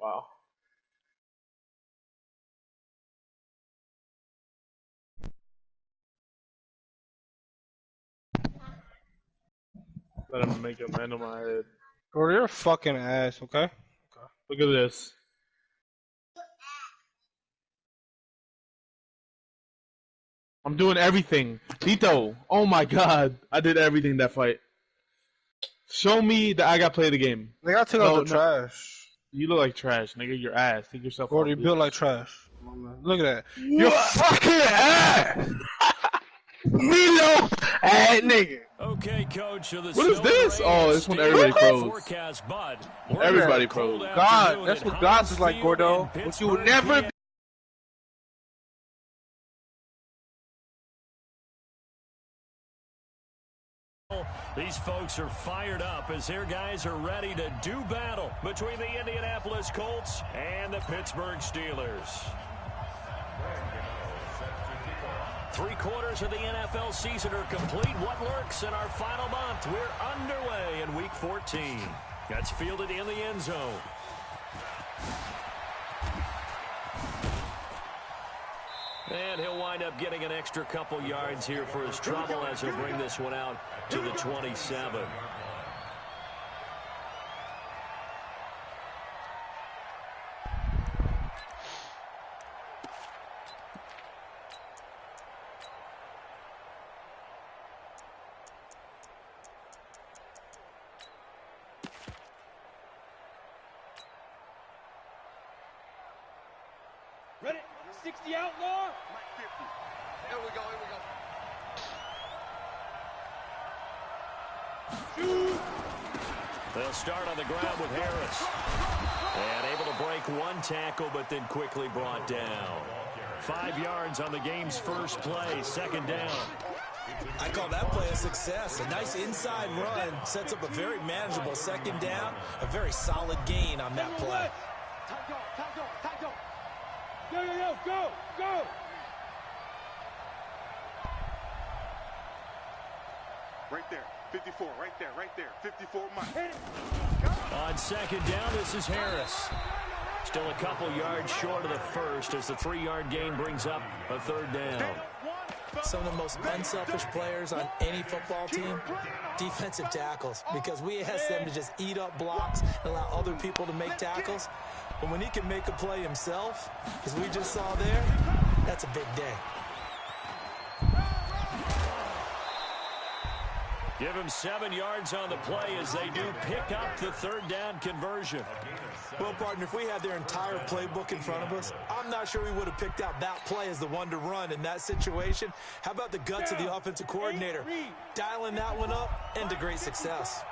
Wow. Let him make a man on my head. Bro, you're a fucking ass, okay? Look at this. I'm doing everything. Tito, oh my god. I did everything that fight. Show me that I got to play the game. They gotta take out the trash. You look like trash, nigga. Your ass. Take yourself Bro, out. you built like trash. Look at that. You're fucking ass! Milo ass nigga. Okay, coach. What is this? Oh, this one everybody pros. Everybody pros. God, that's what God is like, Gordo. But you would never be. These folks are fired up as their guys are ready to do battle between the Indianapolis Colts and the Pittsburgh Steelers. 3/4 of the NFL season are complete. What lurks in our final month? We're underway in Week 14. That's fielded in the end zone. And he'll wind up getting an extra couple yards here for his trouble as he'll bring this one out to the 27. Ready? 60 outlaw. Mike 50. Here we go. Shoot. They'll start on the ground with Harris. And able to break one tackle, but then quickly brought down. 5 yards on the game's first play, second down. I call that play a success. A nice inside run sets up a very manageable second down. A very solid gain on that play. Go. Right there. 54. Right there. 54. Mike. On second down, this is Harris. Still a couple yards short of the first as the 3-yard gain brings up a third down. Some of the most unselfish players on any football team, defensive tackles, because we ask them to just eat up blocks and allow other people to make tackles. But when he can make a play himself, as we just saw there, that's a big day. Give him 7 yards on the play as they do pick up the third down conversion. Well, partner, if we had their entire playbook in front of us, I'm not sure we would have picked out that play as the one to run in that situation. How about the guts of the offensive coordinator? Dialing that one up and to great success.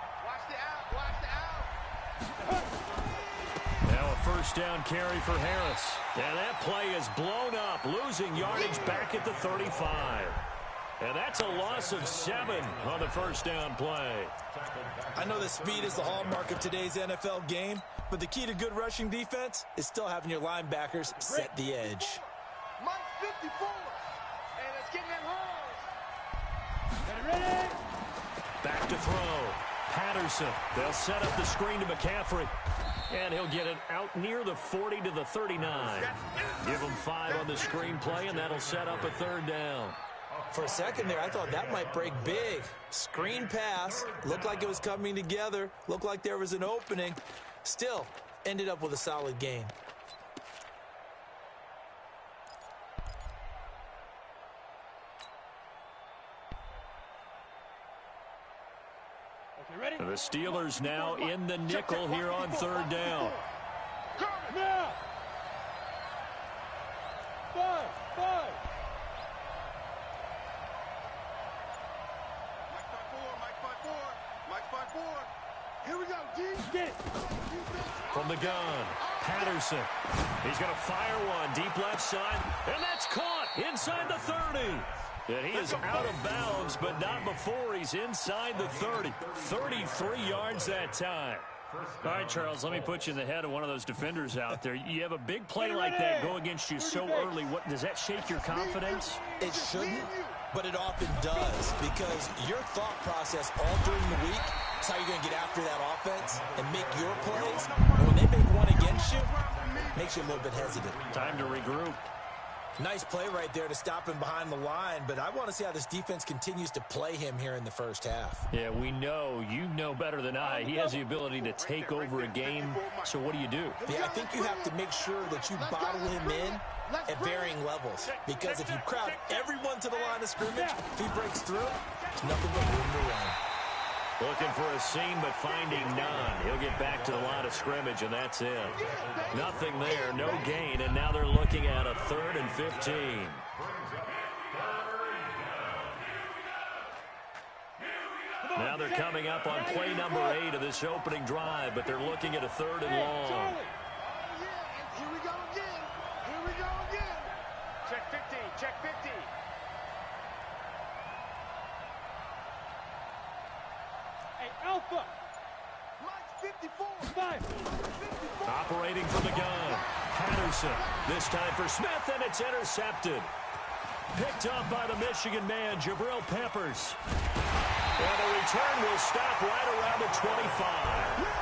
Now a first down carry for Harris. And that play is blown up, losing yardage back at the 35. And that's a loss of 7 on the first down play. I know that speed is the hallmark of today's NFL game, but the key to good rushing defense is still having your linebackers set the edge. Mike 54. And it's getting in hard. Ready? Back to throw. Patterson. They'll set up the screen to McCaffrey. And he'll get it out near the 40 to the 39. Give him 5 on the screenplay, and that'll set up a third down. For a second there, I thought that might break big. Screen pass. Looked like it was coming together. Looked like there was an opening. Still, ended up with a solid gain. Okay, ready? The Steelers now in the nickel here on third down. Now. 5. Mike 54. Here we go, G. Get it. From the gun, Patterson. He's going to fire one deep left side, and that's caught inside the 30. And he is out of bounds, but not before he's inside the 30. 33 yards that time. All right, Charles, let me put you in the head of one of those defenders out there. You have a big play like that go against you so early. What does that shake your confidence? It shouldn't, but it often does, because your thought process all during the week is how you're going to get after that offense and make your plays. And when they make one against you, makes you a little bit hesitant. Time to regroup. Nice play right there to stop him behind the line, but I want to see how this defense continues to play him here in the first half. Yeah, we know. You know better than I. He has the ability to take over a game, so what do you do? Yeah, I think you have to make sure that you bottle him in at varying levels, because if you crowd everyone to the line of scrimmage, if he breaks through, there's nothing but room to run. Looking for a seam, but finding none. He'll get back to the line of scrimmage, and that's it. Nothing there, no gain, and now they're looking at a 3rd and 15. Now they're coming up on play number 8 of this opening drive, but they're looking at a 3rd and long. Here we go again. Here we go again. Check 50. Check 50. Hey, Alpha. Mike 54. 5. Operating from the gun. Patterson. This time for Smith, and it's intercepted. Picked up by the Michigan man, Jabril Peppers. And the return will stop right around the 25.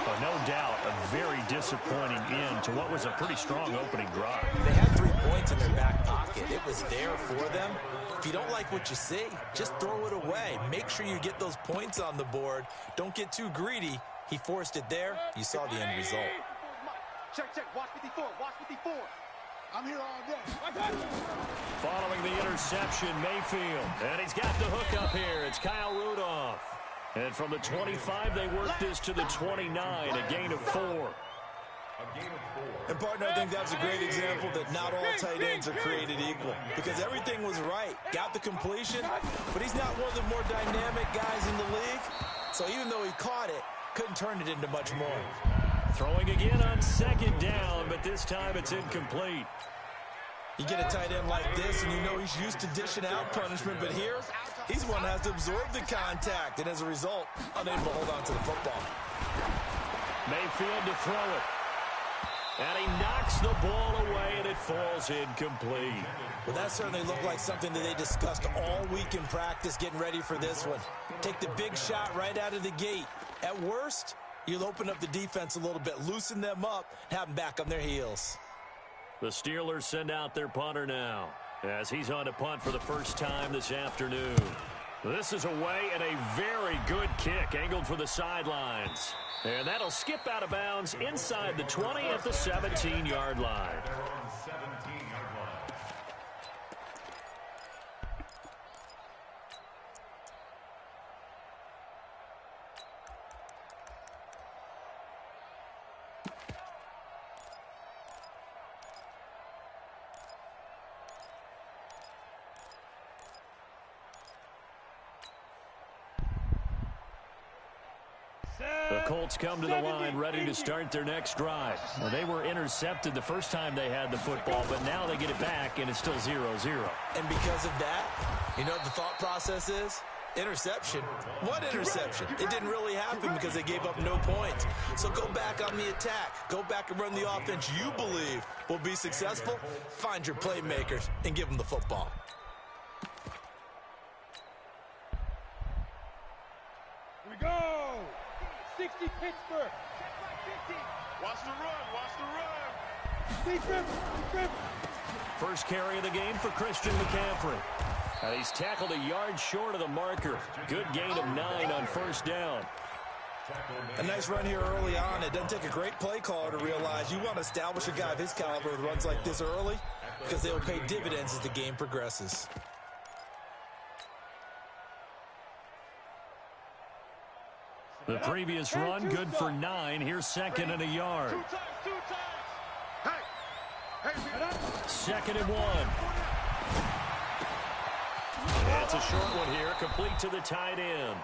But no doubt, a very disappointing end to what was a pretty strong opening drive. They had 3 points in their back pocket. It was there for them. If you don't like what you see, just throw it away. Make sure you get those points on the board. Don't get too greedy. He forced it there. You saw the end result. Check, check. Watch 54. Watch 54. I'm here all day. Following the interception, Mayfield. And he's got the hook up here. It's Kyle Rudolph. And from the 25, they work this to the 29, a gain of 4. And, partner, I think that's a great example that not all tight ends are created equal, because everything was right. Got the completion, but he's not one of the more dynamic guys in the league. So even though he caught it, couldn't turn it into much more. Throwing again on 2nd down, but this time it's incomplete. You get a tight end like this, and you know he's used to dishing out punishment, but here, he's the one that has to absorb the contact, and as a result, unable to hold on to the football. Mayfield to throw it. And he knocks the ball away, and it falls incomplete. Well, that certainly looked like something that they discussed all week in practice getting ready for this one. Take the big shot right out of the gate. At worst, you'll open up the defense a little bit, loosen them up, have them back on their heels. The Steelers send out their punter now, as he's on to punt for the first time this afternoon. This is away, and a very good kick angled for the sidelines. And that'll skip out of bounds inside the 20 at the 17-yard line. The Colts come to the line ready to start their next drive. Well, they were intercepted the first time they had the football, but now they get it back, and it's still 0-0. And because of that, you know what the thought process is? Interception. What interception? It didn't really happen because they gave up no points. So go back on the attack. Go back and run the offense you believe will be successful. Find your playmakers and give them the football. Here we go. 60 Pittsburgh. Watch the run. Watch the run. Defense. First carry of the game for Christian McCaffrey. He's tackled a yard short of the marker. Good gain of 9 on 1st down. A nice run here early on. It doesn't take a great play caller to realize you want to establish a guy of his caliber with runs like this early, because they will pay dividends as the game progresses. The previous run, good for 9. Here's 2nd and a yard. Two times. Hey, 2nd and 1. That's a short one here, complete to the tight end.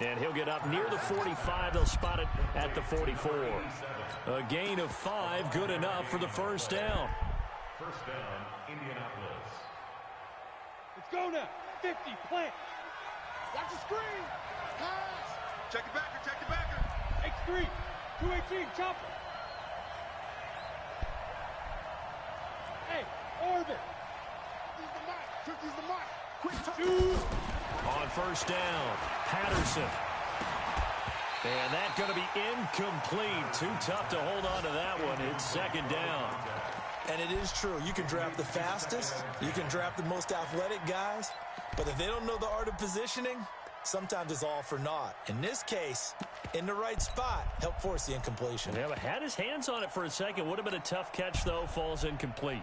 And he'll get up near the 45. They'll spot it at the 44. A gain of 5, good enough for the 1st down. First down, Indianapolis. Let's go now. 50, plant. watch the screen. Pass. Check the backer. Check the backer. X3. 218, chopper. Hey, orbit. He's the mark. He's the mark. Quick touch. Shoot. On 1st down, Patterson. And that's going to be incomplete. Too tough to hold on to that one. It's second down. And it is true. You can draft the fastest. You can draft the most athletic guys. But if they don't know the art of positioning, sometimes it's all for naught. In this case, in the right spot, help force the incompletion. Yeah, but had his hands on it for a second. Would have been a tough catch, though. Falls incomplete.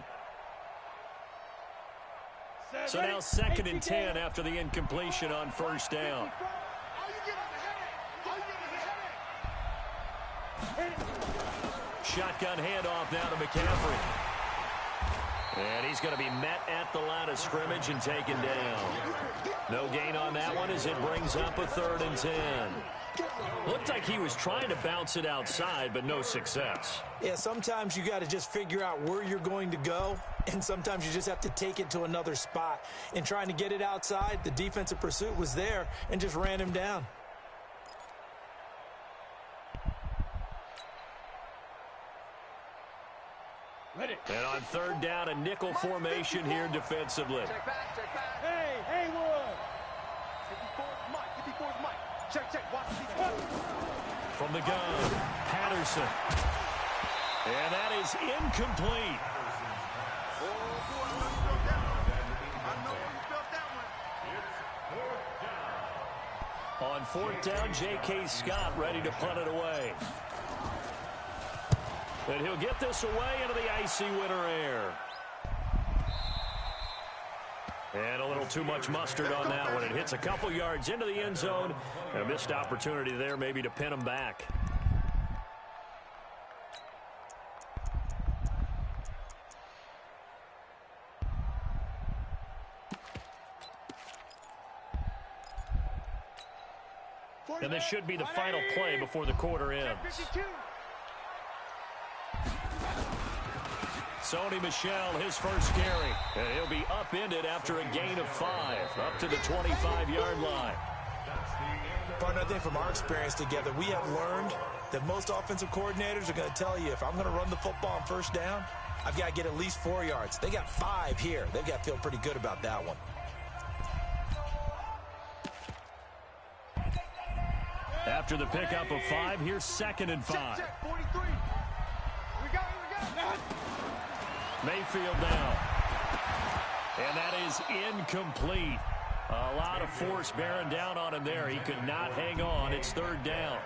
So now 2nd and 10 after the incompletion on first down. Shotgun handoff now to McCaffrey. And he's going to be met at the line of scrimmage and taken down. No gain on that one as it brings up a 3rd and 10. Looked like he was trying to bounce it outside, but no success. Yeah, sometimes you got to just figure out where you're going to go, and sometimes you just have to take it to another spot. In trying to get it outside, the defensive pursuit was there and just ran him down. And on 3rd down, a nickel formation here defensively. Check back, check back. Hey, Haywood. 54's Mike, 54's Mike. Check, check, watch the From the gun, Patterson. And that is incomplete. Oh, boy, I know you felt that one. On 4th down, J.K. Scott ready to punt it away. And he'll get this away into the icy winter air. And a little too much mustard on that one. It hits a couple yards into the end zone. And a missed opportunity there maybe to pin him back. And this should be the final play before the quarter ends. Sony Michel, his first carry. And he'll be upended after a gain of 5, up to the 25-yard line. Partner, I think from our experience together, we have learned that most offensive coordinators are going to tell you, if I'm going to run the football on first down, I've got to get at least 4 yards. They got 5 here. They've got to feel pretty good about that one. After the pickup of 5, here's 2nd and 5. Check, 43. We got it. Mayfield now. And that is incomplete. A lot of force bearing down on him there. He could not hang on. It's 3rd down.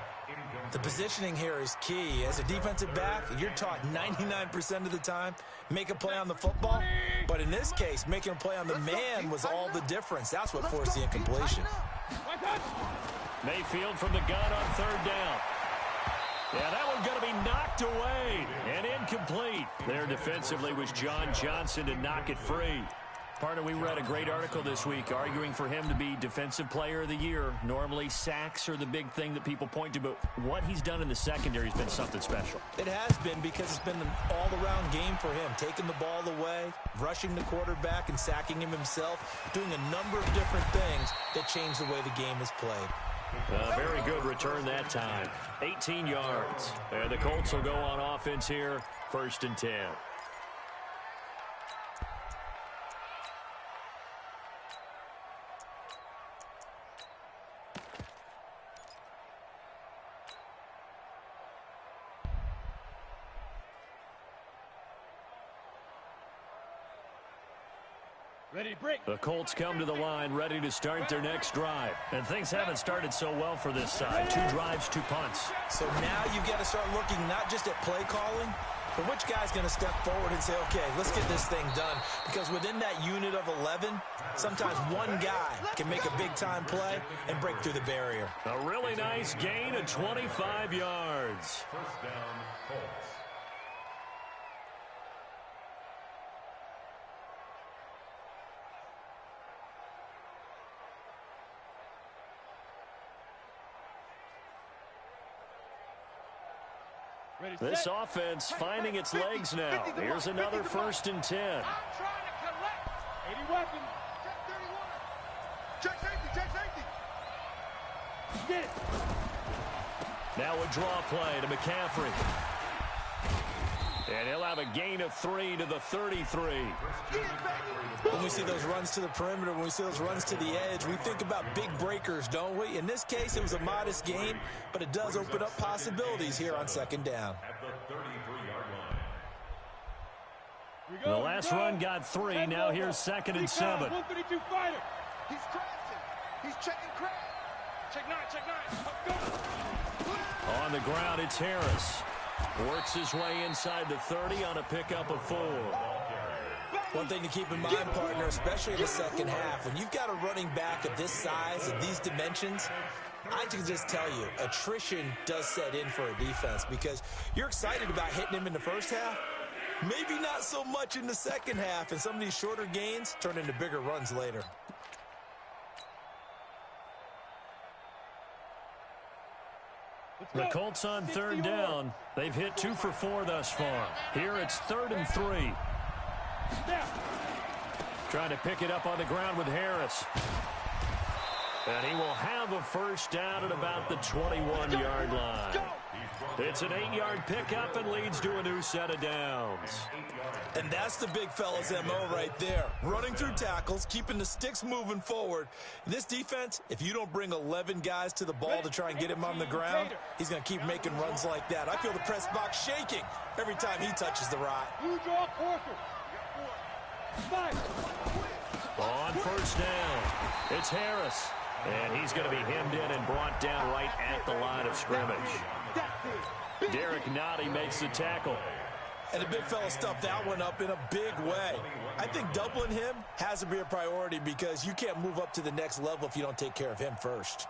The positioning here is key. As a defensive back, you're taught 99% of the time, make a play on the football. But in this case, making a play on the man was all the difference. That's what forced the incompletion. Mayfield from the gun on 3rd down. Yeah, that one's going to be knocked away and incomplete. There defensively was John Johnson to knock it free. Partner, we read a great article this week arguing for him to be Defensive Player of the Year. Normally, sacks are the big thing that people point to, but what he's done in the secondary has been something special. It has been, because it's been an all-around game for him, taking the ball away, rushing the quarterback and sacking him himself, doing a number of different things that change the way the game is played. Very good return that time. 18 yards. And the Colts will go on offense here, 1st and 10. Ready to break. The Colts come to the line ready to start their next drive. And things haven't started so well for this side. 2 drives, 2 punts. So now you've got to start looking not just at play calling, but which guy's going to step forward and say, okay, let's get this thing done. Because within that unit of 11, sometimes one guy can make a big-time play and break through the barrier. A really nice gain of 25 yards. 1st down, Colts. This offense finding its legs now. Here's another 1st and 10. I'm trying to collect. 80 weapons. Check 31. Check safety, check safety. Get it. Now a draw play to McCaffrey. And he'll have a gain of 3 to the 33. When we see those runs to the perimeter, when we see those runs to the edge, we think about big breakers, don't we? In this case, it was a modest gain, but it does open up possibilities here on second down. At the 33-yard line. The last run got 3. Now here's 2nd and 7. 132 fighter. He's crashing. He's checking crash. Check 9, check 9. On the ground, it's Harris. Works his way inside the 30 on a pickup of 4. One thing to keep in mind, partner, especially in the second half, when you've got a running back of this size and these dimensions, I can just tell you, attrition does set in for a defense because you're excited about hitting him in the first half, maybe not so much in the second half, and some of these shorter gains turn into bigger runs later. The Colts on 3rd down. They've hit 2 for 4 thus far. Here it's 3rd and 3. Trying to pick it up on the ground with Harris. And he will have a first down at about the 21-yard line. It's an 8-yard pickup and leads to a new set of downs. And that's the big fella's MO right there. Running through tackles, keeping the sticks moving forward. This defense, if you don't bring 11 guys to the ball to try and get him on the ground, he's going to keep making runs like that. I feel the press box shaking every time he touches the rock. On first down, it's Harris. And he's going to be hemmed in and brought down right at the line of scrimmage. Derek Nottie makes the tackle. And the big fella stuffed that one up in a big way. I think doubling him has to be a priority because you can't move up to the next level if you don't take care of him first.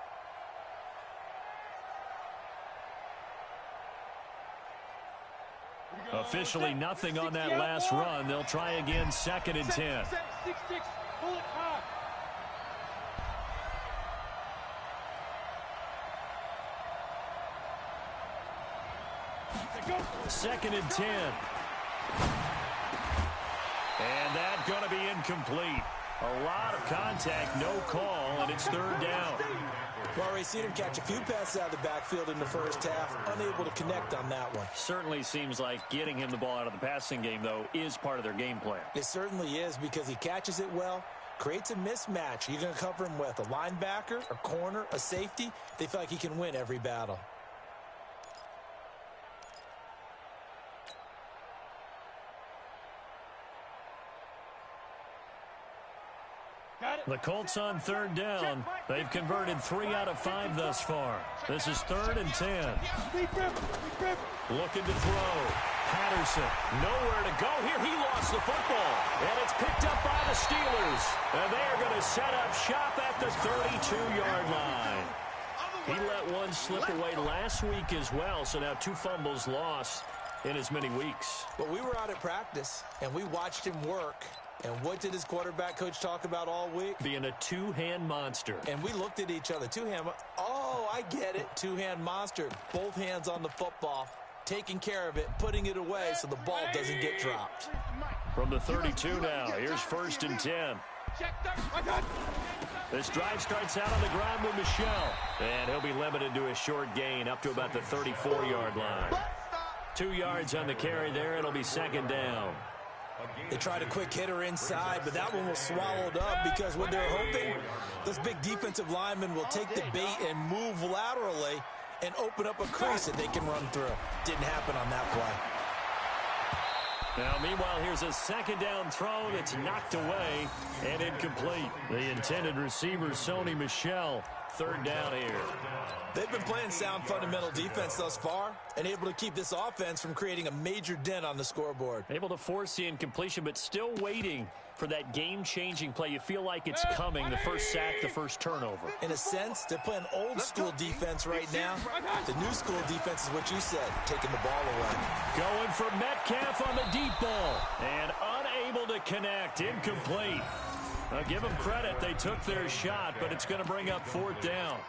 Officially nothing on that last run. They'll try again, 2nd and 10. 6-6, pull it high. Second and 10. And that's going to be incomplete. A lot of contact, no call, and it's 3rd down. Well, we've seen him catch a few passes out of the backfield in the first half, unable to connect on that one. Certainly seems like getting him the ball out of the passing game, though, is part of their game plan. It certainly is because he catches it well, creates a mismatch. You're going to cover him with a linebacker, a corner, a safety. They feel like he can win every battle. The Colts on 3rd down. They've converted 3 out of 5 thus far. This is 3rd and 10. Looking to throw. Patterson, nowhere to go here. He lost the football. And it's picked up by the Steelers. And they are going to set up shop at the 32-yard line. He let one slip away last week as well, so now 2 fumbles lost in as many weeks. Well, we were out at practice, and we watched him work. And what did his quarterback coach talk about all week? Being a two-hand monster. And we looked at each other. Two-hand. Oh, I get it. Two-hand monster. Both hands on the football, taking care of it, putting it away so the ball doesn't get dropped. From the 32 now, here's 1st and 10. This drive starts out on the ground with Michelle. And he'll be limited to a short gain up to about the 34-yard line. 2 yards on the carry there. It'll be 2nd down. They tried a quick hitter inside, but that one was swallowed up because what they're hoping, those big defensive linemen will take the bait and move laterally and open up a crease that they can run through. Didn't happen on that play. Now, meanwhile, here's a 2nd down throw that's knocked away and incomplete. The intended receiver, Sony Michel. 3rd down here. They've been playing sound fundamental defense thus far and able to keep this offense from creating a major dent on the scoreboard. Able to force the incompletion, but still waiting for that game-changing play. You feel like it's coming, the first sack, the first turnover. In a sense, they're playing old-school defense right now. The new school defense is what you said, taking the ball away. Going for Metcalf on the deep ball. And unable to connect, incomplete. Give them credit, they took their shot, but it's going to bring up 4th down.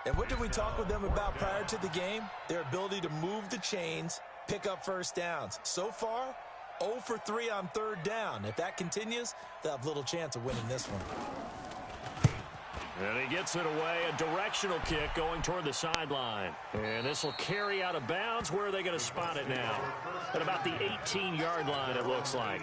And what did we talk with them about prior to the game? Their ability to move the chains, pick up first downs. So far, 0 for 3 on 3rd down. If that continues, they'll have little chance of winning this one. And he gets it away, a directional kick going toward the sideline. And this will carry out of bounds. Where are they going to spot it now? At about the 18-yard line, it looks like.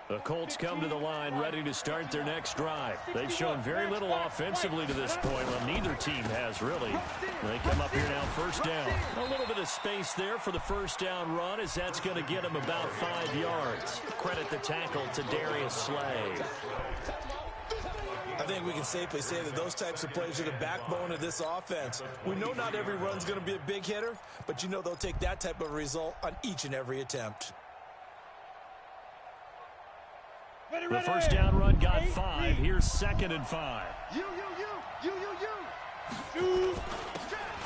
The Colts come to the line ready to start their next drive. They've shown very little offensively to this point. Well, neither team has really. They come up here now, first down. A little bit of space there for the first down run, as that's going to get them about 5 yards. Credit the tackle to Darius Slay. I think we can safely say that those types of plays are the backbone of this offense. We know not every run's going to be a big hitter, but you know they'll take that type of result on each and every attempt. The first down run got 5. Here's 2nd and 5.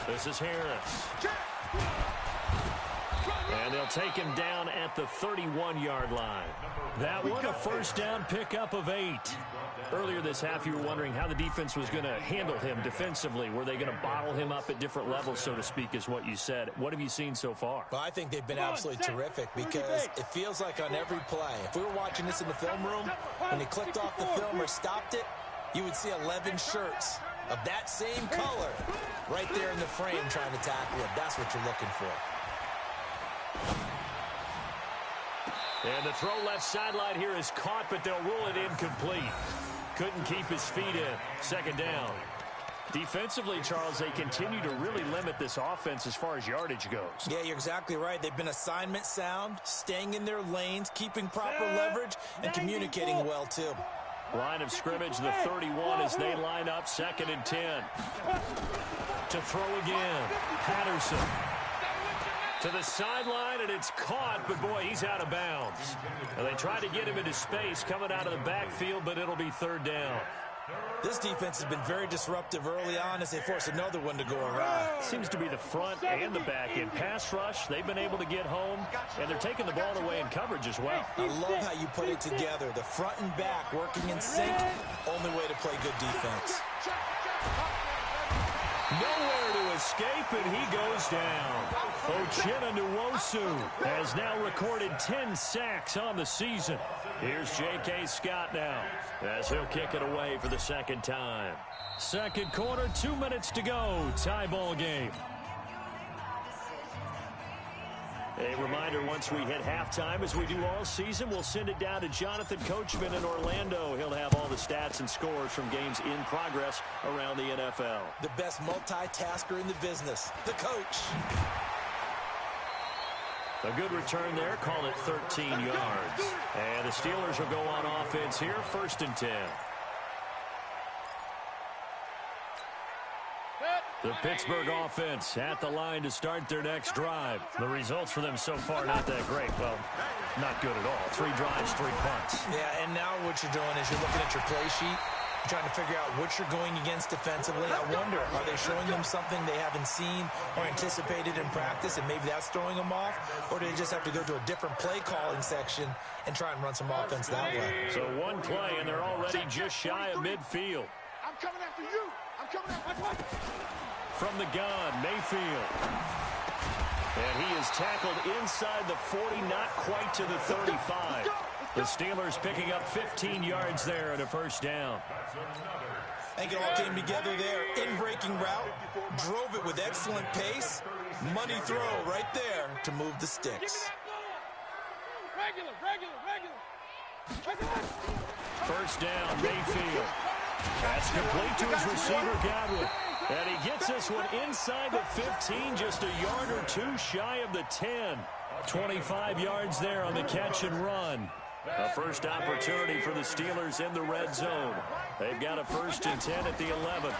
This is Harris. And they'll take him down at the 31-yard line. That one, a first down pickup of 8. Earlier this half, you were wondering how the defense was going to handle him defensively. Were they going to bottle him up at different levels, so to speak, is what you said. What have you seen so far? Well, I think they've been absolutely terrific because it feels like on every play, if we were watching this in the film room, when he clicked off the film or stopped it, you would see 11 shirts of that same color right there in the frame trying to tackle him. That's what you're looking for. And the throw left sideline here is caught, but they'll rule it incomplete. Couldn't keep his feet in. 2nd down. Defensively, Charles, they continue to really limit this offense as far as yardage goes. Yeah, you're exactly right. They've been assignment sound, staying in their lanes, keeping proper leverage, and communicating well, too. Line of scrimmage, the 31 as they line up, 2nd and 10. To throw again, Patterson. To the sideline, and it's caught, but boy, he's out of bounds. And they try to get him into space coming out of the backfield, but it'll be 3rd down. This defense has been very disruptive early on as they force another one to go awry. Seems to be the front and the back in pass rush. They've been able to get home, and they're taking the ball away in coverage as well. I love how you put it together. The front and back working in sync, only way to play good defense. Nowhere to escape, and he goes down. Uchenna Nwosu has now recorded 10 sacks on the season. Here's J.K. Scott now as he'll kick it away for the 2nd time. 2nd quarter, 2 minutes to go. Tie ball game. A reminder, once we hit halftime, as we do all season, we'll send it down to Jonathan Coachman in Orlando. He'll have all the stats and scores from games in progress around the NFL. The best multitasker in the business, the coach. A good return there, call it 13 yards. And the Steelers will go on offense here, 1st and 10. The Pittsburgh offense at the line to start their next drive. The results for them so far not that great. Well, not good at all. 3 drives, 3 punts. Yeah, and now what you're doing is you're looking at your play sheet, trying to figure out what you're going against defensively. I wonder, are they showing them something they haven't seen or anticipated in practice, and maybe that's throwing them off? Or do they just have to go to a different play calling section and try and run some offense that way? So 1 play, and they're already just shy of midfield. I'm coming after you. I'm coming after you. From the gun, Mayfield. And he is tackled inside the 40, not quite to the 35. The Steelers picking up 15 yards there at a first down. I think it all came together there. In-breaking route, drove it with excellent pace. Money throw right there to move the sticks. Regular. First down, Mayfield. That's complete to his receiver, Godwin. And he gets this one inside the 15, just a yard or 2 shy of the 10. 25 yards there on the catch and run. A first opportunity for the Steelers in the red zone. They've got a 1st and 10 at the 11.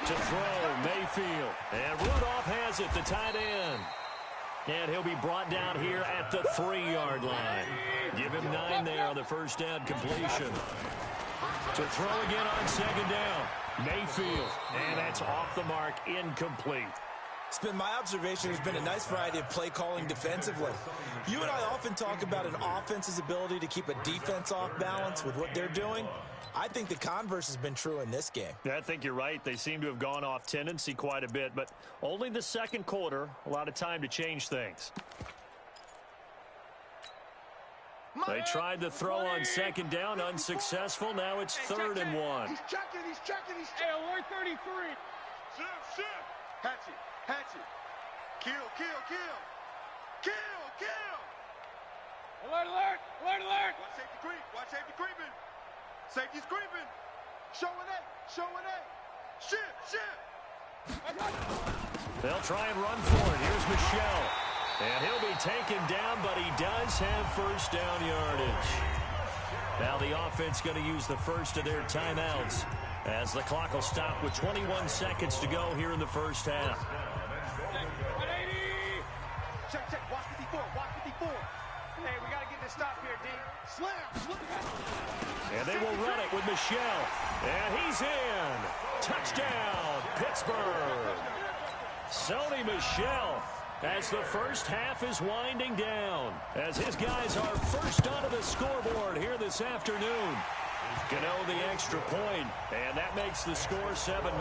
To throw, Mayfield. And Rudolph has it, the tight end. And he'll be brought down here at the 3-yard line. Give him 9 there on the first down completion. To throw again on 2nd down. Mayfield. And that's off the mark, incomplete. It's been my observation there's been a nice variety of play calling defensively. You and I often talk about an offense's ability to keep a defense off balance with what they're doing. I think the converse has been true in this game. Yeah, I think you're right. They seem to have gone off tendency quite a bit, but only the second quarter, a lot of time to change things. They tried to throw on second down, unsuccessful. Now it's 3rd and 1. He's checking. Hey, alert 33. Shift. Hatchet. Kill. Alert. Watch safety creeping. Safety's creeping. Showing it. Shift. They'll try and run for it. Here's Michelle. And he'll be taken down, but he does have first down yardage. Now the offense going to use the first of their timeouts as the clock will stop with 21 seconds to go here in the first half. 180. Check. Watch 54. Hey, we got to get this stop here, D. Slam. And they will run it with Michelle. And he's in. Touchdown, Pittsburgh. Sony Michel as the first half is winding down. As his guys are first onto the scoreboard here this afternoon. Gano the extra point, and that makes the score 7-0.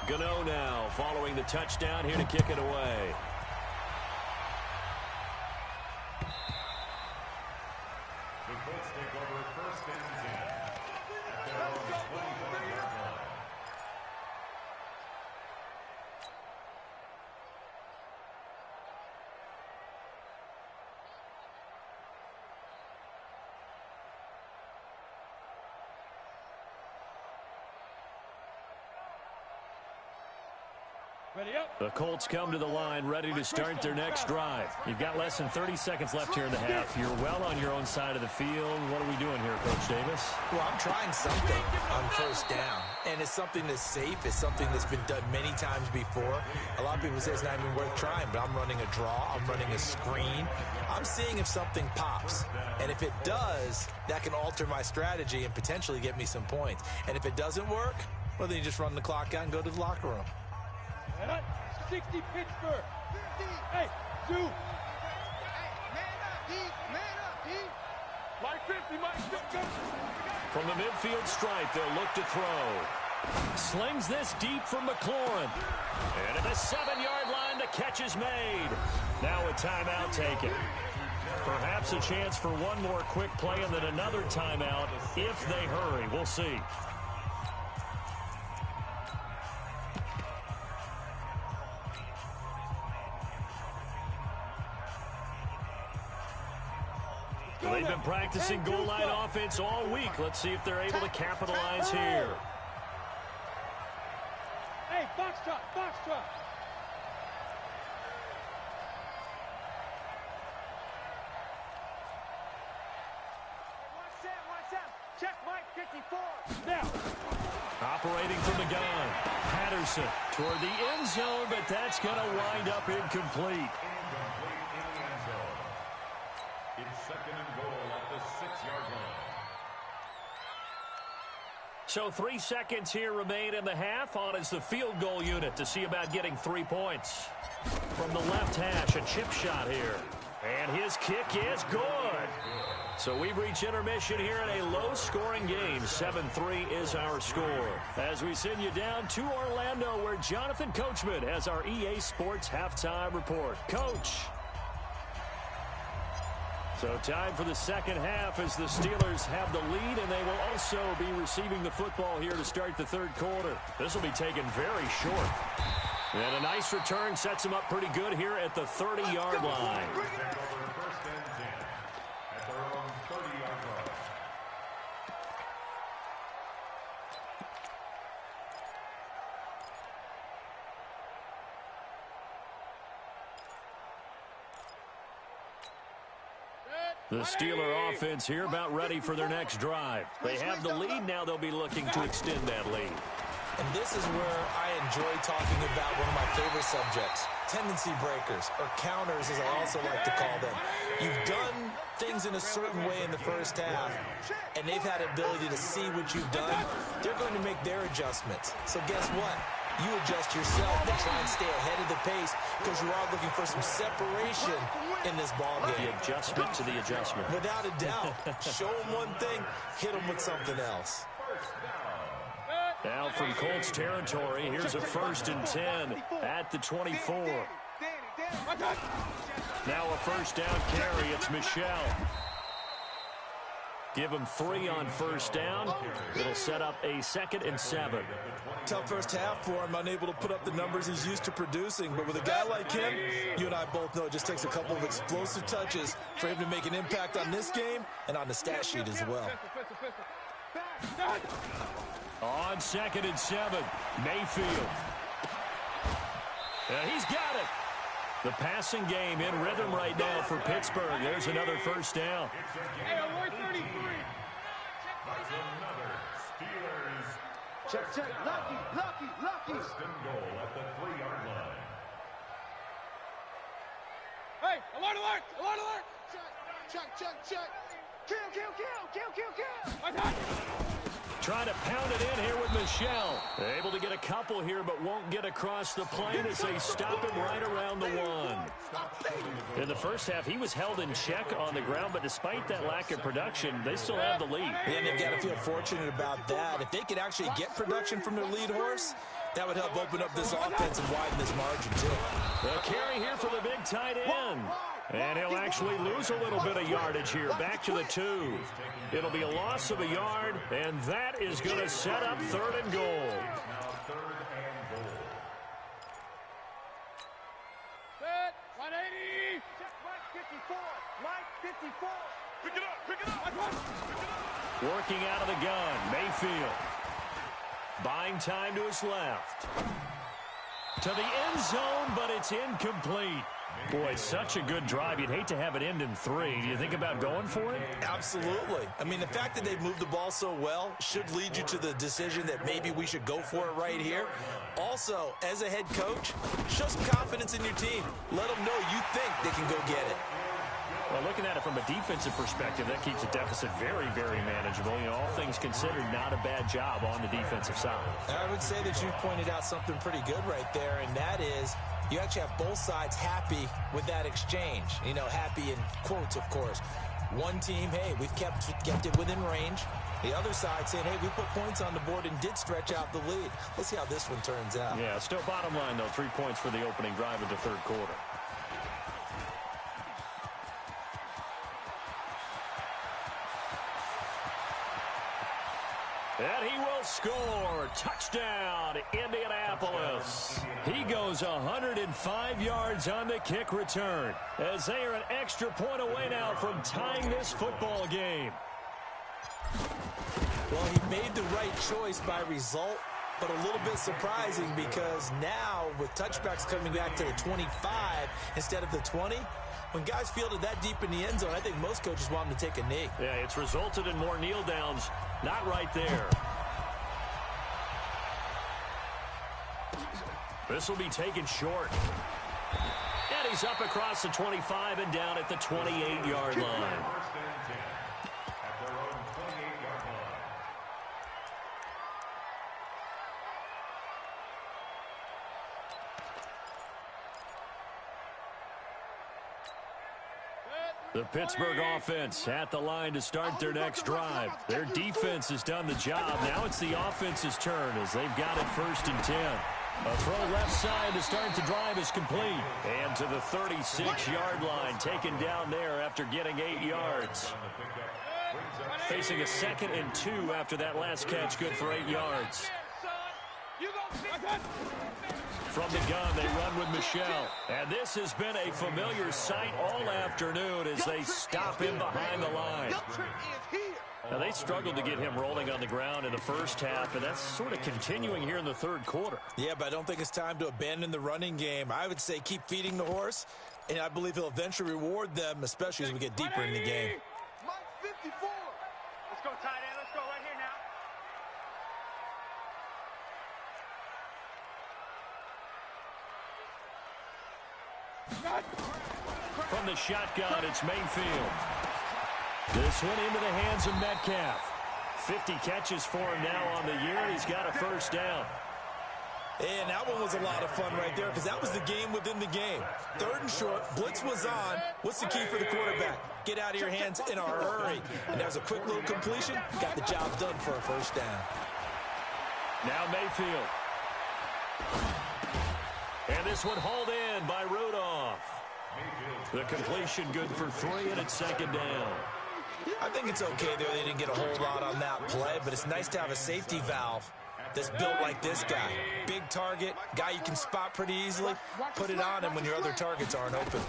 Gano now following the touchdown here to kick it away. The Colts take over 1st and 10 at their own 20-yard line. Ready up. The Colts come to the line ready to start their next drive. You've got less than 30 seconds left here in the half. You're well on your own side of the field. What are we doing here, Coach Davis? Well, I'm trying something on first down, and it's something that's safe. It's something that's been done many times before. A lot of people say it's not even worth trying, but I'm running a draw. I'm running a screen. I'm seeing if something pops, and if it does, that can alter my strategy and potentially get me some points. And if it doesn't work, well, then you just run the clock out and go to the locker room. 60 Pittsburgh. Hey, Zoo. Man up, D. Mike 50. From the midfield stripe, they'll look to throw. Slings this deep from McLaurin. And at the 7-yard line, the catch is made. Now a timeout taken. Perhaps a chance for one more quick play and then another timeout if they hurry. We'll see. They've been practicing goal line offense all week. Let's see if they're able to capitalize here. Hey, box truck. Watch out. Check Mike 54. Now. Operating from the gun. Patterson toward the end zone, but that's going to wind up incomplete. It's 2nd and goal at the 6-yard line. So 3 seconds here remain in the half. On is the field goal unit to see about getting 3 points. From the left hash, a chip shot here. And his kick is good. So we've reached intermission here in a low-scoring game. 7-3 is our score. As we send you down to Orlando, where Jonathan Coachman has our EA Sports halftime report. Coach. So time for the second half as the Steelers have the lead, and they will also be receiving the football here to start the 3rd quarter. This will be taken very short. And a nice return sets them up pretty good here at the 30-yard line. Take over 1st and 10 at their own 30-yard line. The Steeler offense here about ready for their next drive. They have the lead. Now they'll be looking to extend that lead. And this is where I enjoy talking about one of my favorite subjects, tendency breakers, or counters as I also like to call them. You've done things in a certain way in the first half, and they've had ability to see what you've done. They're going to make their adjustments. So guess what? you adjust yourself and try and stay ahead of the pace because you are looking for some separation in this ball game. The adjustment to the adjustment. Without a doubt. Show them one thing, hit them with something else. Now from Colts territory, here's a 1st and 10 at the 24. Now a 1st down carry. It's Michelle. Give him 3 on 1st down. It'll set up a 2nd and 7. Tough first half for him, unable to put up the numbers he's used to producing. But with a guy like him, you and I both know it just takes a couple of explosive touches for him to make an impact on this game and on the stat sheet as well. On 2nd and 7, Mayfield. He's got it. The passing game in rhythm right now for Pittsburgh. There's another 1st down. Hey, we're 33. That's another Steelers. Check. Lucky. 1st and goal at the 3-yard line. Hey, alert. Check. Kill. Trying to pound it in here with Michelle. Able to get a couple here, but won't get across the plane as they stop him right around the 1. In the first half, he was held in check on the ground, but despite that lack of production, they still have the lead. And they've got to feel fortunate about that. If they could actually get production from their lead horse, that would help open up this offense and widen this margin, too. The carry here for the big tight end. And he'll actually lose a little bit of yardage here, back to the 2. It'll be a loss of a yard, and that is going to set up 3rd and goal. Now 3rd and goal. Set. 180. Check. Mike 54. Pick it up. Working out of the gun, Mayfield. Buying time to his left. To the end zone, but it's incomplete. Boy, such a good drive. You'd hate to have it end in 3. Do you think about going for it? Absolutely. I mean, the fact that they've moved the ball so well should lead you to the decision that maybe we should go for it right here. Also, as a head coach, show some confidence in your team. Let them know you think they can go get it. Well, looking at it from a defensive perspective, that keeps the deficit very, very manageable. You know, all things considered, not a bad job on the defensive side. I would say that you've pointed out something pretty good right there, and that is you actually have both sides happy with that exchange. You know, happy in quotes, of course. One team, hey, we've kept it within range. The other side saying, hey, we put points on the board and did stretch out the lead. Let's see how this one turns out. Yeah, still bottom line, though, 3 points for the opening drive of the 3rd quarter. And he will score. Touchdown, Indianapolis. He goes 105 yards on the kick return as they are an extra point away now from tying this football game. Well, he made the right choice by result, but a little bit surprising because now with touchbacks coming back to the 25 instead of the 20, when guys fielded that deep in the end zone, I think most coaches want them to take a knee. Yeah, it's resulted in more kneel downs. Not right there. This will be taken short. And he's up across the 25 and down at the 28-yard line. 1st and 10 at their own 28-yard line. The Pittsburgh offense at the line to start their next drive. Their defense has done the job. Now it's the offense's turn as they've got it 1st and 10. A throw left side to start the drive is complete. And to the 36-yard line, taken down there after getting 8 yards. Facing a 2nd and 2 after that last catch, good for 8 yards. From the gun, they run with Michelle. And this has been a familiar sight all afternoon as they stop him behind the line. Now, they struggled to get him rolling on the ground in the first half, and that's sort of continuing here in the 3rd quarter. Yeah, but I don't think it's time to abandon the running game. I would say keep feeding the horse, and I believe he'll eventually reward them, especially as we get deeper in the game. Mike 54. Let's go, tight end. Let's go right here now. From the shotgun, it's Mayfield. This one into the hands of Metcalf. 50 catches for him now on the year, and he's got a 1st down. And that one was a lot of fun right there because that was the game within the game. 3rd and short, blitz was on. What's the key for the quarterback? Get out of your hands in a hurry. And that was a quick little completion. Got the job done for a first down. Now Mayfield. And this one hauled in by Rudolph. The completion good for 3, and it's 2nd down. I think it's okay there. They didn't get a whole lot on that play, but it's nice to have a safety valve that's built like this guy. Big target, guy you can spot pretty easily. Put it on him when your other targets aren't open.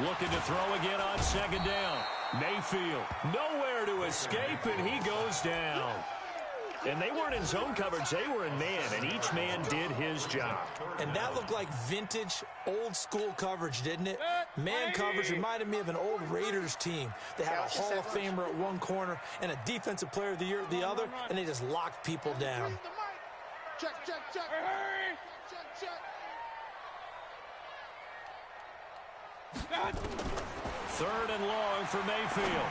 Looking to throw again on 2nd down. Mayfield, nowhere to escape, and he goes down. And they weren't in zone coverage, they were in man, and each man did his job. And that looked like vintage, old-school coverage, didn't it? Man coverage reminded me of an old Raiders team. They had a Hall of Famer at one corner and a Defensive Player of the Year at the other, and they just locked people down. Check, check, check. Check, check. 3rd and long for Mayfield.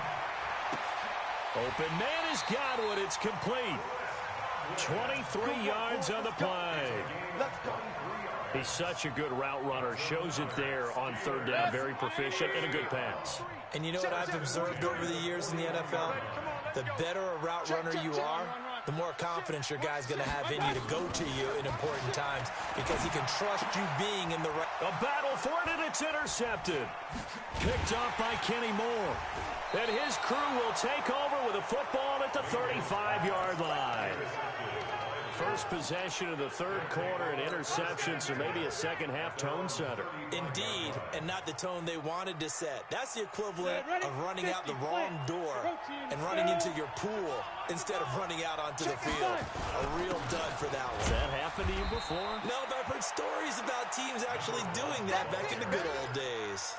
Open man has got one. It's complete. 23 yards on the play. He's such a good route runner. Shows it there on 3rd down. Very proficient and a good pass. And you know what I've observed over the years in the NFL? The better a route runner you are, the more confidence your guy's going to have in you to go to you in important times because he can trust you being in the right. A battle for it, and it's intercepted. Picked off by Kenny Moore. And his crew will take over with a football at the 35-yard line. First possession of the 3rd quarter, an interception, so maybe a second-half tone setter. Indeed, and not the tone they wanted to set. That's the equivalent of running out the wrong door and running into your pool instead of running out onto the field. A real dud for that one. Has that happened to you before? No, but I've heard stories about teams actually doing that back in the good old days.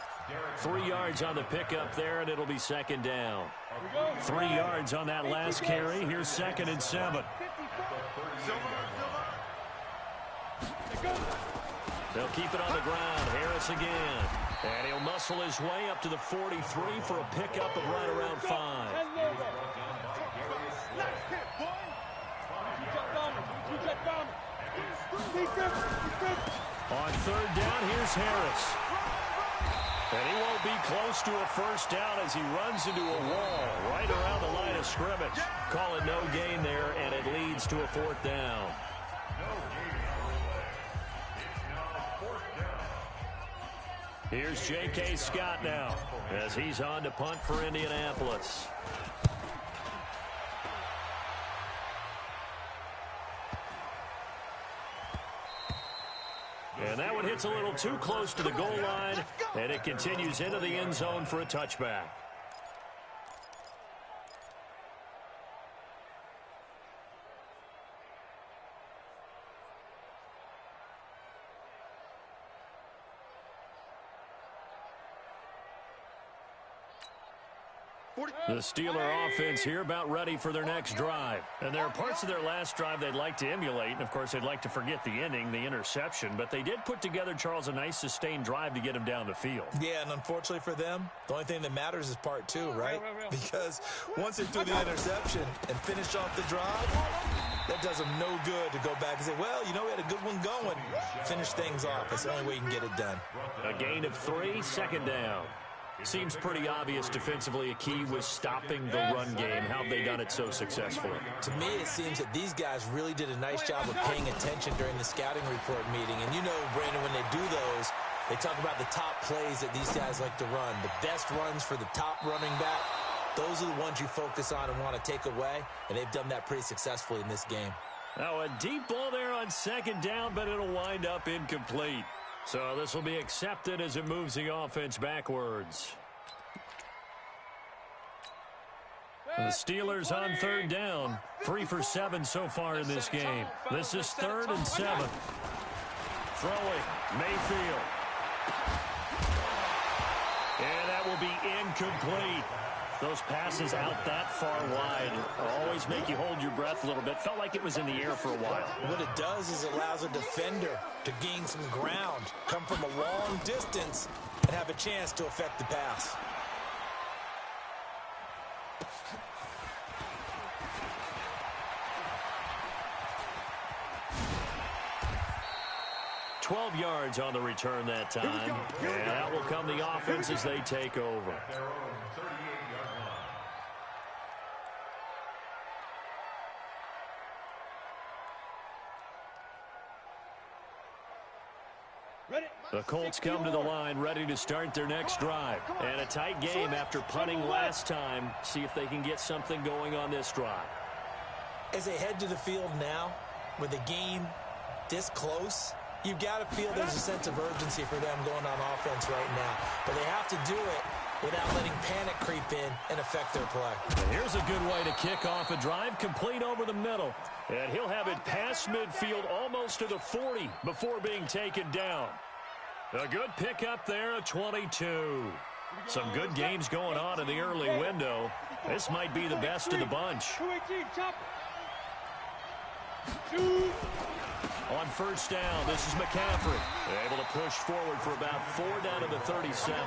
3 yards on the pickup there, and it'll be 2nd down. 3 yards on that last carry. Here's 2nd and 7. They'll keep it on the ground. Harris again. And he'll muscle his way up to the 43 for a pickup of right around 5. On 3rd down, here's Harris. And he won't be close to a first down as he runs into a wall right around the line of scrimmage. Call it no gain there, and it leads to a 4th down. Here's J.K. Scott now as he's on to punt for Indianapolis. And that one hits a little too close to the goal line, and it continues into the end zone for a touchback. The Steeler offense here about ready for their next drive. And there are parts of their last drive they'd like to emulate. And, of course, they'd like to forget the ending, the interception. But they did put together, Charles, a nice sustained drive to get him down the field. Yeah, and unfortunately for them, the only thing that matters is part 2, right? Because once they threw the interception and finished off the drive, that does them no good to go back and say, well, you know, we had a good one going. Finish things off. That's the only way you can get it done. A gain of 3, 2nd down. Seems pretty obvious defensively a key was stopping the run game. How have they done it so successfully? To me, it seems that these guys really did a nice job of paying attention during the scouting report meeting. And you know, Brandon, when they do those, they talk about the top plays that these guys like to run. The best runs for the top running back, those are the ones you focus on and want to take away. And they've done that pretty successfully in this game. Now, a deep ball there on 2nd down, but it'll wind up incomplete. So this will be accepted as it moves the offense backwards. The Steelers on 3rd down. 3 for 7 so far in this game. This is 3rd and 7. Throwing, Mayfield. And that will be incomplete. Those passes out that far wide always make you hold your breath a little bit. Felt like it was in the air for a while. What it does is it allows a defender to gain some ground, come from a long distance, and have a chance to affect the pass. 12 yards on the return that time. And that will come the offense as they take over. Their own 38-yard line. Ready? The Colts come to the line ready to start their next drive. And a tight game after punting last time. See if they can get something going on this drive. As they head to the field now, with the game this close, you've got to feel there's a sense of urgency for them going on offense right now. But they have to do it without letting panic creep in and affect their play. And here's a good way to kick off a drive, complete over the middle. And he'll have it past midfield almost to the 40 before being taken down. A good pickup there at 22. Some good games going on in the early window. This might be the best of the bunch. 218, chop. On first down, this is McCaffrey. Able to push forward for about 4 down to the 37.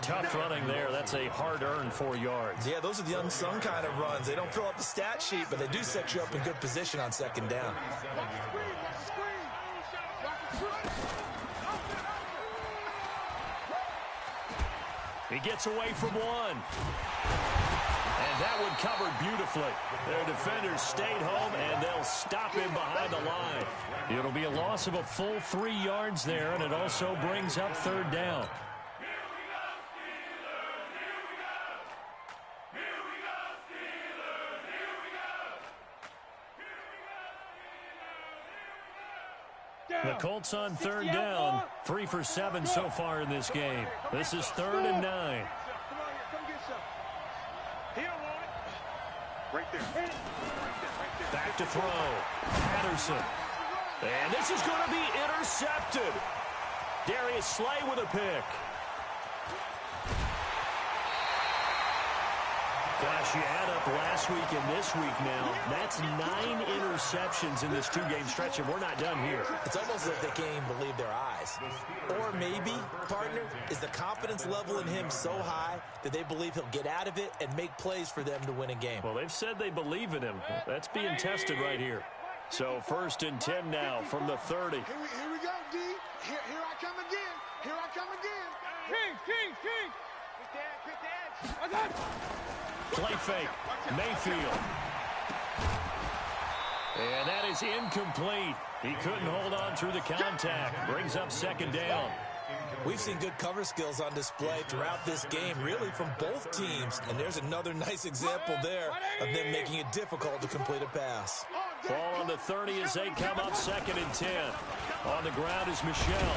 Tough running there. That's a hard-earned 4 yards. Yeah, those are the unsung kind of runs. They don't fill up the stat sheet, but they do set you up in good position on second down. He gets away from one. And that one covered beautifully. Their defenders stayed home, and they'll stop him behind the line. It'll be a loss of a full 3 yards there, and it also brings up third down. The Colts on third down, 3 for 7 so far in this game. This is 3rd and 9. Come on here, come get some. He don't want it. Right there. Back to throw. Patterson. And this is going to be intercepted. Darius Slay with a pick. Gosh, you add up last week and this week now. That's 9 interceptions in this 2-game stretch, and we're not done here. It's almost like they can't even believe their eyes. Or maybe, partner, is the confidence level in him so high that they believe he'll get out of it and make plays for them to win a game. Well, they've said they believe in him. That's being tested right here. So 1st and 10 now from the 30. Here we go, D. Here I come again. Here I come again. King. Quick the edge. I got it. Play fake. Mayfield. And that is incomplete. He couldn't hold on through the contact. Brings up 2nd down. We've seen good cover skills on display throughout this game, really from both teams. And there's another nice example there of them making it difficult to complete a pass. Ball on the 30 as they come up 2nd and 10. On the ground is Michel.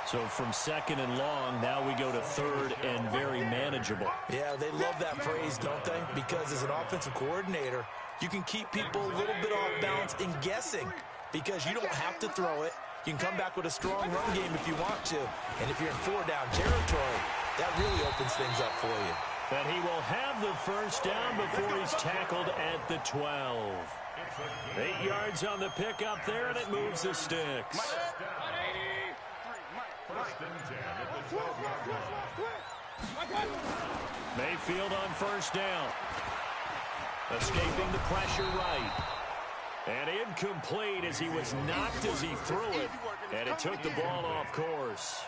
So from 2nd and long, now we go to 3rd and very manageable. Yeah, they love that phrase, don't they? Because as an offensive coordinator, you can keep people a little bit off balance in guessing because you don't have to throw it. You can come back with a strong run game if you want to. And if you're in 4-down territory, that really opens things up for you. But he will have the 1st down before he's tackled at the 12. 8 yards on the pickup there, and it moves the sticks. Mayfield on 1st down. Escaping the pressure right. And incomplete as he was knocked as he threw it. And it took the ball off course.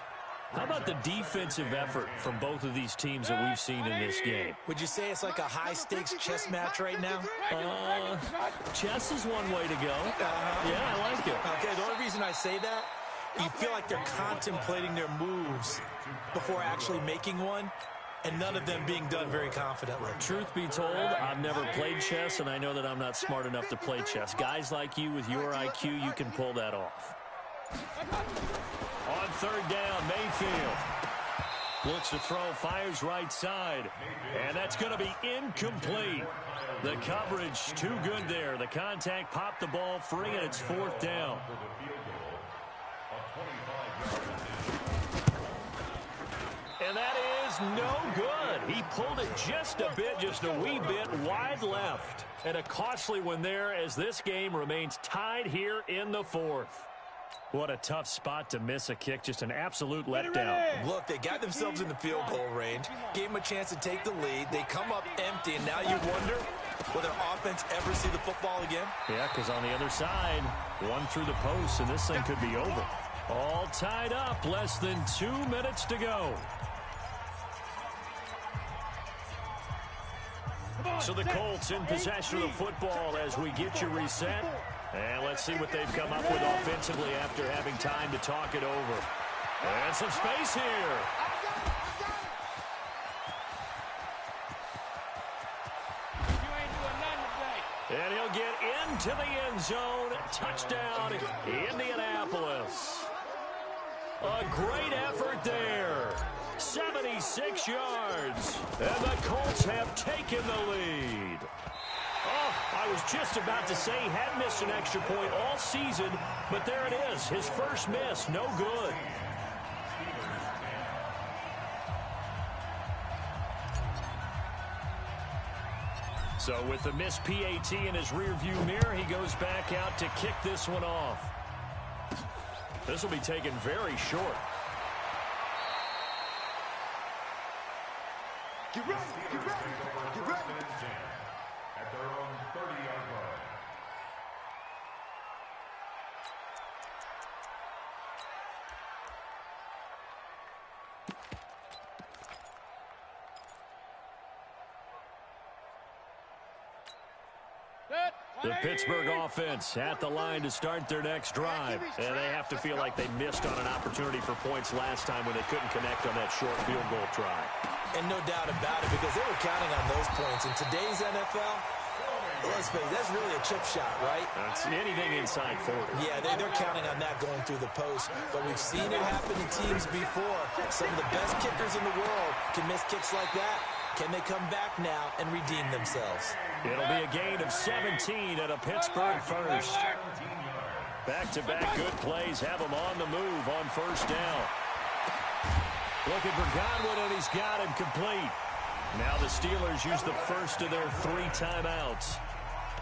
How about the defensive effort from both of these teams that we've seen in this game? Would you say it's like a high-stakes chess match right now? Chess is one way to go. Yeah, I like it. Okay, the only reason I say that, you feel like they're contemplating their moves before actually making one, and none of them being done very confidently. Truth be told, I've never played chess, and I know that I'm not smart enough to play chess. Guys like you with your IQ, you can pull that off. On 3rd down, Mayfield. Looks to throw, fires right side. And that's going to be incomplete. The coverage too good there. The contact popped the ball free, and it's 4th down. And that is no good. He pulled it just a bit, just a wee bit wide left. And a costly one there as this game remains tied here in the 4th. What a tough spot to miss a kick. Just an absolute letdown. Look, they got themselves in the field goal range, gave them a chance to take the lead. They come up empty, and now you wonder, Will their offense ever see the football again? Yeah, because on the other side, one through the post, and this thing could be over. All tied up, less than 2 minutes to go. So the Colts in possession of the football as we get you reset. And let's see what they've come up with offensively after having time to talk it over. And some space here. And he'll get into the end zone. Touchdown, Indianapolis. A great effort there. 76 yards. And the Colts have taken the lead. Oh, I was just about to say he had missed an extra point all season, but there it is. His first miss, no good. So with the missed PAT in his rearview mirror, he goes back out to kick this one off. This will be taken very short. Get ready, get ready, get ready. At their own 30-yard line. The Pittsburgh offense at the line to start their next drive. And they have to feel like they missed on an opportunity for points last time when they couldn't connect on that short field goal try. And no doubt about it, because they were counting on those points. In today's NFL, let's face it, that's really a chip shot, right? That's anything inside 40. Yeah, they're counting on that going through the post. But we've seen it happen to teams before. Some of the best kickers in the world can miss kicks like that. Can they come back now and redeem themselves? It'll be a gain of 17 at a Pittsburgh first. Back-to-back good plays have him on the move on first down. Looking for Godwin, and he's got him complete. Now the Steelers use the first of their 3 timeouts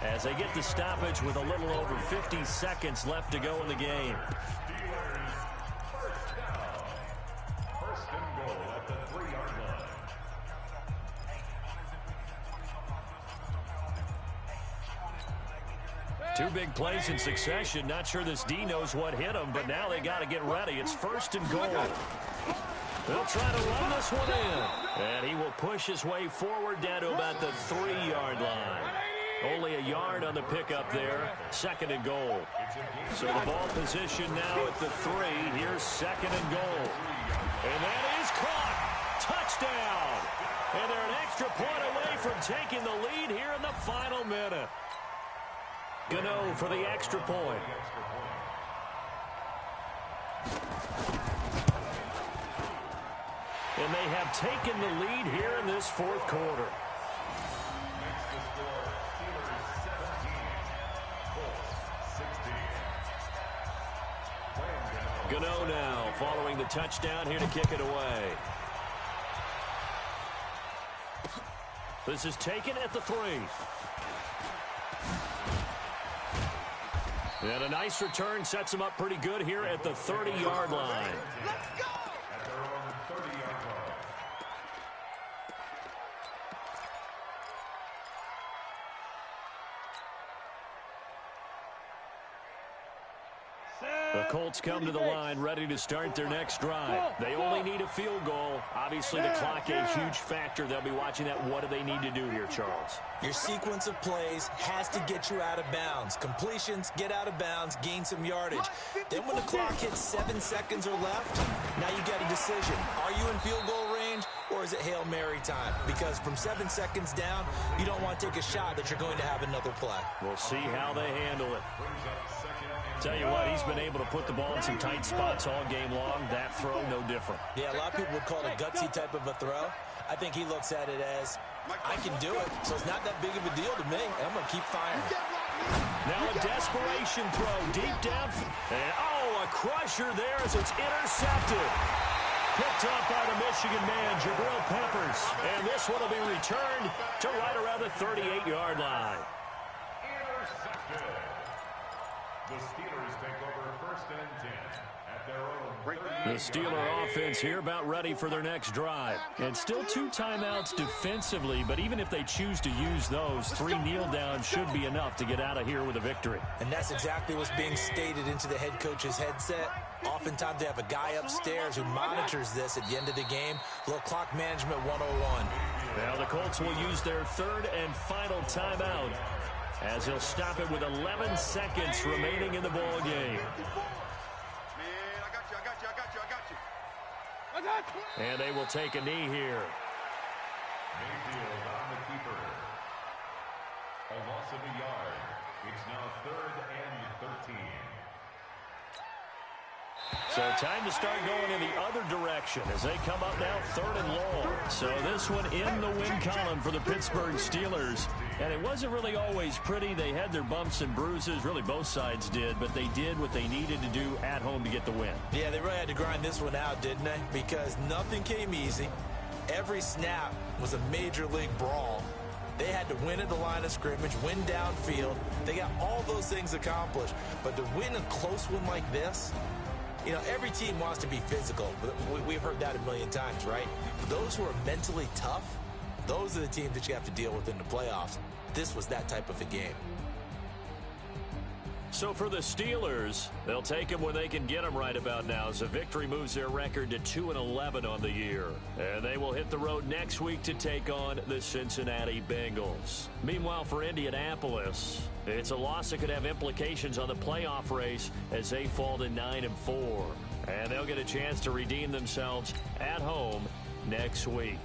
as they get the stoppage with a little over 50 seconds left to go in the game. First and goal at the 3-yard line. Two big plays in succession. Not sure this D knows what hit him, but now they got to get ready. It's first and goal. They'll try to run this one in. And he will push his way forward down to about the 3-yard line. Only a yard on the pickup there. Second and goal. So the ball position now at the 3. Here's second and goal. And that is caught. Touchdown. And they're an extra point away from taking the lead here in the final minute. Gano for the extra point. And they have taken the lead here in this fourth quarter. Makes the score Steelers 17, Colts 16. Gano now following the touchdown here to kick it away. This is taken at the 3. And a nice return sets him up pretty good here at the 30-yard line. Let's go! At their own 30-yard line. The Colts come to the line ready to start their next drive. They only need a field goal. Obviously, the clock a huge factor. They'll be watching that. What do they need to do here, Charles? Your sequence of plays has to get you out of bounds. Completions, get out of bounds, gain some yardage. Then when the clock hits 7 seconds or left, now you got a decision. Are you in field goal range, or is it Hail Mary time? Because from 7 seconds down, you don't want to take a shot that you're going to have another play. We'll see how they handle it. Tell you what, he's been able to put the ball in some tight spots all game long. That throw, no different. Yeah, a lot of people would call it a gutsy type of a throw. I think he looks at it as, I can do it, so it's not that big of a deal to me. I'm going to keep firing. Now a desperation throw deep down. And, oh, a crusher there as it's intercepted. Picked up by the Michigan man, Jabril Peppers. And this one will be returned to right around the 38-yard line. Intercepted. The Steelers take over first and 10 at The Steeler offense here about ready for their next drive. And still 2 timeouts defensively, but even if they choose to use those, 3 kneel downs should be enough to get out of here with a victory. And that's exactly what's being stated into the head coach's headset. Oftentimes they have a guy upstairs who monitors this at the end of the game. A little clock management 101. Now the Colts will use their 3rd and final timeout as he'll stop it with 11 seconds remaining in the ball game. And they will take a knee here. Mayfield on the keeper. A loss of a yard. It's now 3rd and 13. So time to start going in the other direction as they come up now 3rd and long. So this one in the win column for the Pittsburgh Steelers. And it wasn't really always pretty. They had their bumps and bruises. Really both sides did. But they did what they needed to do at home to get the win. Yeah, they really had to grind this one out, didn't they? Because nothing came easy. Every snap was a major league brawl. They had to win at the line of scrimmage, win downfield. They got all those things accomplished. But to win a close one like this, you know, every team wants to be physical. We've heard that a million times, right? Those who are mentally tough, those are the teams that you have to deal with in the playoffs. This was that type of a game. So for the Steelers, they'll take them when they can get them right about now as a victory moves their record to 2-11 on the year. And they will hit the road next week to take on the Cincinnati Bengals. Meanwhile, for Indianapolis, it's a loss that could have implications on the playoff race as they fall to 9-4. And they'll get a chance to redeem themselves at home next week.